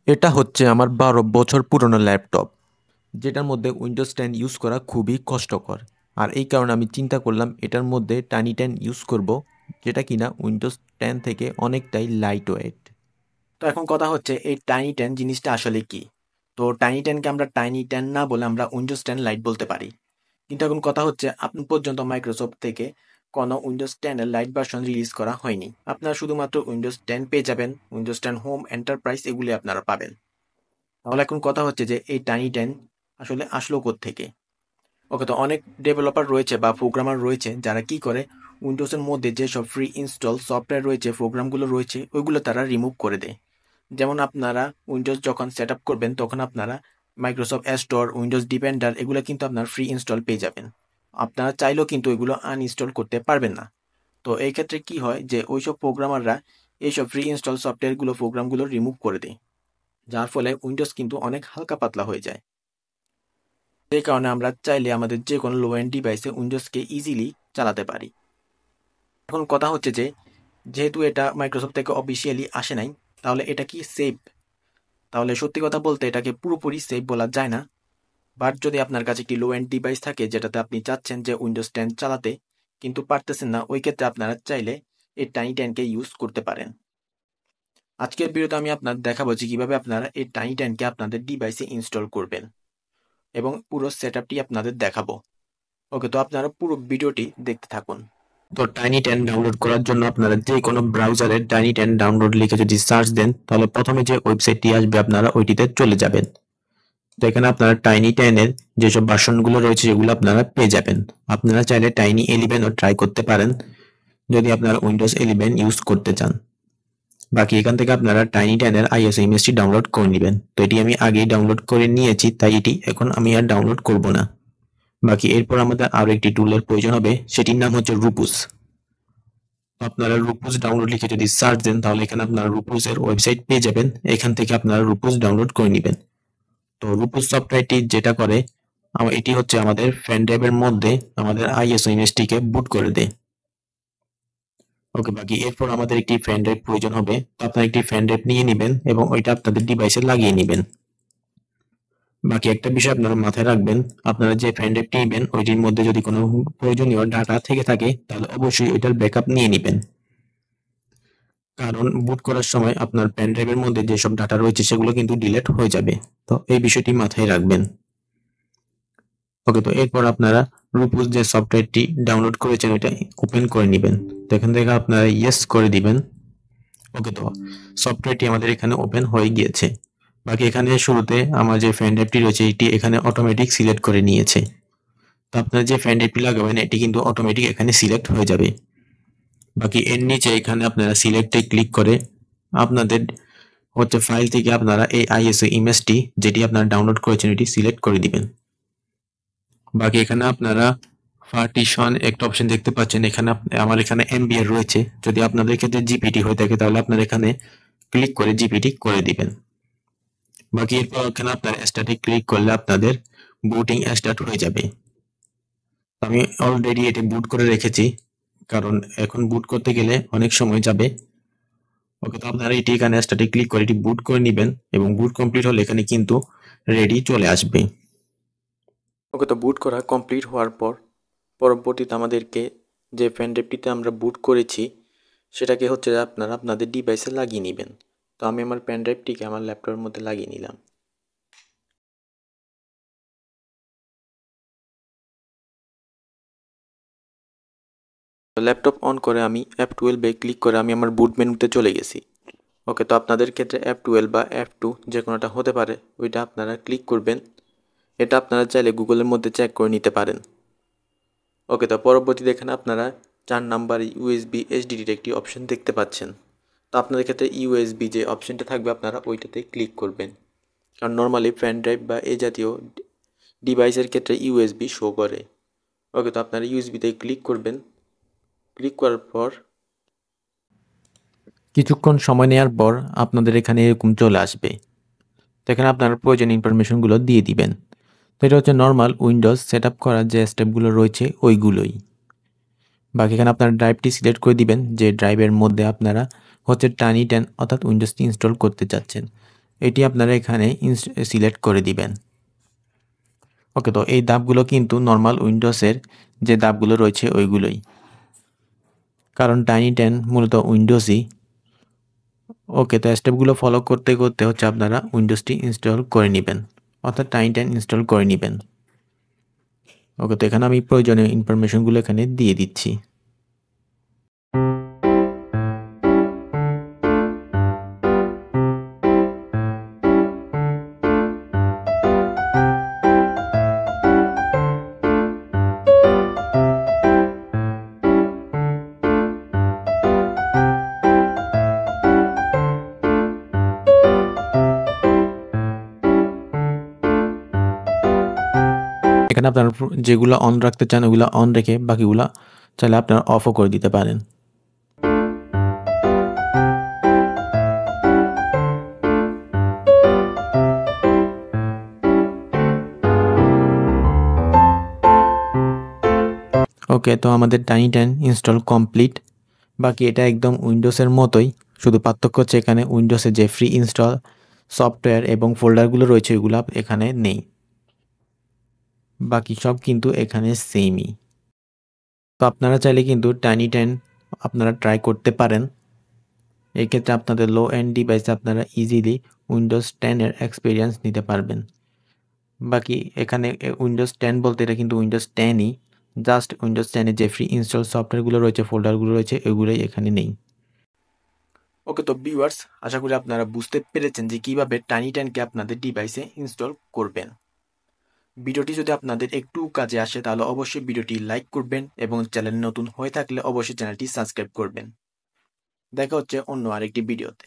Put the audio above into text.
এটা হচ্ছে আমার 12 বছর পুরনো ল্যাপটপ, যেটার মধ্যে উইন্ডোজ 10 ইউজ করা খুবই কষ্টকর। আর এই কারণে আমি চিন্তা করলাম এটার মধ্যে টাইনি 10 ইউজ করব, যেটা কিনা উইন্ডোজ 10 থেকে অনেকটাই লাইট ওয়েট। তো এখন কথা হচ্ছে এই টাইনি টেন জিনিসটা আসলে কি। তো টাইনি টেনকে আমরা টাইনি টেন না বলে আমরা উইন্ডোজ টেন লাইট বলতে পারি। কিন্তু এখন কথা হচ্ছে আপনি পর্যন্ত মাইক্রোসফট থেকে কোনো উইন্ডোজ টেনের লাইট ভার্সন রিলিজ করা হয়নি। আপনারা শুধুমাত্র উইন্ডোজ টেন পেয়ে যাবেন, উইন্ডোজ টেন হোম, এন্টারপ্রাইজ এগুলি আপনারা পাবেন। তাহলে এখন কথা হচ্ছে যে এই টাইনি টেন আসলে আসলো থেকে। ওকে, তো অনেক ডেভেলপার রয়েছে বা প্রোগ্রামার রয়েছে যারা কি করে উইন্ডোজের মধ্যে যেসব ফ্রি ইনস্টল সফটওয়্যার রয়েছে, প্রোগ্রামগুলো রয়েছে, ওইগুলো তারা রিমুভ করে দেয়। যেমন আপনারা উইন্ডোজ যখন সেট আপ করবেন তখন আপনারা মাইক্রোসফট স্টোর, উইন্ডোজ ডিপেন্ডার এগুলো কিন্তু আপনার ফ্রি ইনস্টল পেয়ে যাবেন। আপনারা চাইলেও কিন্তু এগুলো আনইনস্টল করতে পারবেন না। তো এই ক্ষেত্রে কি হয় যে ওইসব প্রোগ্রামাররা এইসব ফ্রি ইনস্টল সফটওয়্যারগুলো, প্রোগ্রামগুলো রিমুভ করে দেয়, যার ফলে উইন্ডোজ কিন্তু অনেক হালকা পাতলা হয়ে যায়। এই কারণে আমরা চাইলে আমাদের যে কোনো লো এন্ড ডিভাইসে উইন্ডোজকে ইজিলি চালাতে পারি। এখন কথা হচ্ছে যে যেহেতু এটা মাইক্রোসফট থেকে অফিসিয়ালি আসে নাই, তাহলে এটা কি সেফ? তাহলে সত্যি কথা বলতে এটাকে পুরোপুরি সেফ বলা যায় না। বাট যদি আপনার কাছে একটি লো এন্ড ডিভাইস থাকে যেটাতে আপনি চাচ্ছেন যে উইন্ডোজ 10 চালাতে কিন্তু পারতেছেন না, ওই ক্ষেত্রে আপনারা চাইলে এই টাইনি 10কে ইউজ করতে পারেন। আজকের ভিডিওতে আমি আপনার দেখাবো যে কিভাবে আপনারা এই টাইনি 10কে আপনাদের ডিভাইসে ইনস্টল করবেন এবং পুরো সেটআপটি আপনাদের দেখাবো। ওকে, তো আপনারা পুরো ভিডিওটি দেখতে থাকুন। তো টাইনি 10 ডাউনলোড করার জন্য আপনারা যে কোনো ব্রাউজারে টাইনি 10 ডাউনলোড লিখে যদি সার্চ দেন, তাহলে প্রথমে যে ওয়েবসাইটটি আসবে আপনারা ওইটিতে চলে যাবেন। তো এখানে আপনারা টাইনি 10 এর যেসব ভার্সনগুলো রয়েছে সেগুলো আপনারা পেয়ে যাবেন। আপনারা চাইলে টাইনি 11ও ট্রাই করতে পারেন যদি আপনারা উইন্ডোজ 11 ইউজ করতে চান। বাকি এখান থেকে আপনারা টাইনি 10 এর আইএসও ইমেজটি ডাউনলোড করে নেবেন। তো এটি আমি আগেই ডাউনলোড করে নিয়েছি, তাই এটি এখন আমি আর ডাউনলোড করব না। বাকি এরপর আমাদের আরো একটি টুলের প্রয়োজন হবে, সেটির নাম হচ্ছে রুপুস। আপনারা রুপুস ডাউনলোড লিখে যদি সার্চ দেন, তাহলে এখানে আপনারা রুপুস এর ওয়েবসাইট পেয়ে যাবেন। এখান থেকে আপনারা রুপুস ডাউনলোড করে নেবেন। তো রুপুস সফটওয়্যারটি যেটা করে, এটি হচ্ছে আমাদের পেন ড্রাইভের মধ্যে আমাদের আইএসও ইমেজটিকে বুট করে দেয়। ওকে, বাকি এরপর আমাদের একটি পেন ড্রাইভ প্রয়োজন হবে। তো আপনারা একটি পেন ড্রাইভ নিয়ে নেবেন এবং ওইটা আপনাদের ডিভাইসে লাগিয়ে নেবেন। বাকি একটা বিষয় আপনারা মাথায় রাখবেন, আপনারা যে পেন ড্রাইভটি নেবেন ওইটির মধ্যে যদি কোনো প্রয়োজনীয় ডাটা থেকে থাকে তাহলে অবশ্যই ওইটার ব্যাকআপ নিয়ে নেবেন। কারণ বুট করার সময় আপনার পেন ড্রাইভের মধ্যে যেসব ডাটা রয়েছে সেগুলো কিন্তু ডিলিট হয়ে যাবে। তো এই বিষয়টি মাথায় রাখবেন। ওকে, তো এরপর আপনারা রুপুস যে সফটওয়্যারটি ডাউনলোড করেছেন ওইটা ওপেন করে নেবেন। তো এখান থেকে আপনারা ইয়েস করে দিবেন। ওকে, তো সফটওয়্যারটি আমাদের এখানে ওপেন হয়ে গিয়েছে। বাকি এখানে শুরুতে আমার যে পেন ড্রাইভটি রয়েছে এটি এখানে অটোমেটিক সিলেক্ট করে নিয়েছে। তো আপনারা যে পেন ড্রাইভটি লাগাবেন এটি কিন্তু অটোমেটিক এখানে সিলেক্ট হয়ে যাবে। বাকি এর নিচে এখানে আপনারা সিলেক্টে ক্লিক করে আপনাদের হচ্ছে ফাইল থেকে আপনারা এই আইএসও ইমেজটি যেটি আপনারা ডাউনলোড করেছেন এটি সিলেক্ট করে দিবেন। বাকি এখানে আপনারা পার্টিশন একটা অপশন দেখতে পাচ্ছেন। এখানে আমার এখানে এমবিআর রয়েছে। যদি আপনাদের ক্ষেত্রে জিপিটি হয়ে থাকে তাহলে আপনারা এখানে ক্লিক করে জিপিটি করে দিবেন। বাকি এরপর এখানে আপনার স্টার্টে ক্লিক করলে আপনাদের বুটিং স্টার্ট হয়ে যাবে। আমি অলরেডি এটি বুট করে রেখেছি, কারণ এখন বুট করতে গেলে অনেক সময় যাবে। ওকে, তো আপনারা এটি এখানে স্টার্টে ক্লিক করে এটি বুট করে নেবেন এবং বুট কমপ্লিট হলে এখানে কিন্তু রেডি চলে আসবে। ওকে, তো বুট করা কমপ্লিট হওয়ার পর পরবর্তীতে আমাদেরকে যে পেন ড্রাইভটিতে আমরা বুট করেছি সেটাকে হচ্ছে আপনারা আপনাদের ডিভাইসে লাগিয়ে নেবেন। তো আমি আমার পেন ড্রাইভটিকে আমার ল্যাপটপের মধ্যে লাগিয়ে নিলাম। ল্যাপটপ অন করে আমি F12 ক্লিক করে আমি আমার বুট মেনুতে চলে গেছি। ওকে, তো আপনাদের ক্ষেত্রে F12 বা F2 যে কোনোটা হতে পারে, ওইটা আপনারা ক্লিক করবেন। এটা আপনারা চাইলে গুগলের মধ্যে চেক করে নিতে পারেন। ওকে, তো পরবর্তীতে এখানে আপনারা 4 নাম্বার ইউএসবি এইচডিডির একটি অপশন দেখতে পাচ্ছেন। তো আপনাদের ক্ষেত্রে ইউএসবি যে অপশনটা থাকবে আপনারা ওইটাতে ক্লিক করবেন, কারণ নর্মালি পেন ড্রাইভ বা এই জাতীয় ডিভাইসের ক্ষেত্রে ইউএসবি শো করে। ওকে, তো আপনারা ইউএসবিতে ক্লিক করবেন। ক্লিক করার পর কিছুক্ষণ সময় নেওয়ার পর আপনাদের এখানে এরকম চলে আসবে। তো এখানে আপনারা প্রয়োজনীয় ইনফরমেশনগুলো দিয়ে দিবেন। তো এটা হচ্ছে নর্মাল উইন্ডোজ সেট আপ করার যে স্টেপগুলো রয়েছে ওইগুলোই। বাকি এখানে আপনারা ড্রাইভটি সিলেক্ট করে দিবেন যে ড্রাইভের মধ্যে আপনারা হচ্ছে টাইনি 10 অর্থাৎ উইন্ডোজটি ইনস্টল করতে চাচ্ছেন। এটি আপনারা এখানে সিলেক্ট করে দিবেন। ওকে, তো এই ধাপগুলো কিন্তু নর্মাল উইন্ডোজের যে ধাপগুলো রয়েছে ওইগুলোই, কারণ টাইনি10 মূলত উইন্ডোজই। ওকে, তো স্টেপগুলো ফলো করতে করতে হচ্ছে আপনারা উইন্ডোজটি ইনস্টল করে নেবেন, অর্থাৎ টাইনি10 ইনস্টল করে নেবেন। ওকে, তো এখানে আমি প্রয়োজনীয় ইনফরমেশনগুলো এখানে দিয়ে দিচ্ছি। এখানে আপনারা যেগুলো অন রাখতে চান ওগুলো অন রেখে বাকিগুলো চাইলে আপনারা অফও করে দিতে পারেন। ওকে, তো আমাদের টাইনি10 ইনস্টল কমপ্লিট। বাকি এটা একদম উইন্ডোজের মতোই, শুধু পার্থক্য হচ্ছে এখানে উইন্ডোজে যে ফ্রি ইনস্টল সফটওয়্যার এবং ফোল্ডারগুলো রয়েছে ওইগুলো এখানে নেই, বাকি সব কিন্তু এখানে সেমই। তো আপনারা চাইলে কিন্তু টাইনি10 আপনারা ট্রাই করতে পারেন। এক্ষেত্রে আপনাদের লো এন্ড ডিভাইসে আপনারা ইজিলি উইন্ডোজ 10 এর এক্সপিরিয়েন্স নিতে পারবেন। বাকি এখানে উইন্ডোজ 10 বলতে এটা কিন্তু উইন্ডোজ 10ই, জাস্ট উইন্ডোজ 10 এর যে ফ্রি ইনস্টল সফটওয়্যারগুলো রয়েছে ফোল্ডারগুলো রয়েছে এগুলোই এখানে নেই। ওকে, তো ভিউয়ার্স, আশা করি আপনারা বুঝতে পেরেছেন যে কিভাবে টাইনি10কে আপনাদের ডিভাইসে ইনস্টল করবেন। ভিডিওটি যদি আপনাদের একটু কাজে আসে তাহলে অবশ্যই ভিডিওটি লাইক করবেন এবং চ্যানেল নতুন হয়ে থাকলে অবশ্যই চ্যানেলটি সাবস্ক্রাইব করবেন। দেখা হচ্ছে অন্য আরেকটি ভিডিওতে।